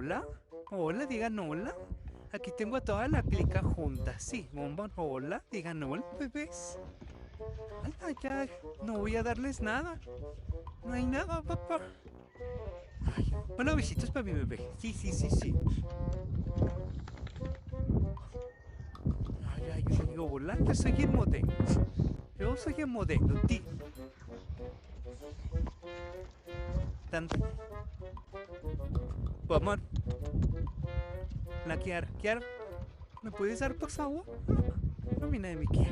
hola. Hola, digan hola. Aquí tengo a toda la clica junta. Sí, bombón, hola, digan hola, bebés. Ay, ay, ay, no voy a darles nada. No hay nada, papá. Ay, hola, besitos para mi bebé. Sí, sí, sí, sí. Ay, ay, ay, hola, yo soy el modelo. Yo soy el modelo, ti. Tan... Amor, la Kiara. Kiara, ¿me puedes dar por favor? No, no viene de mi Kiara.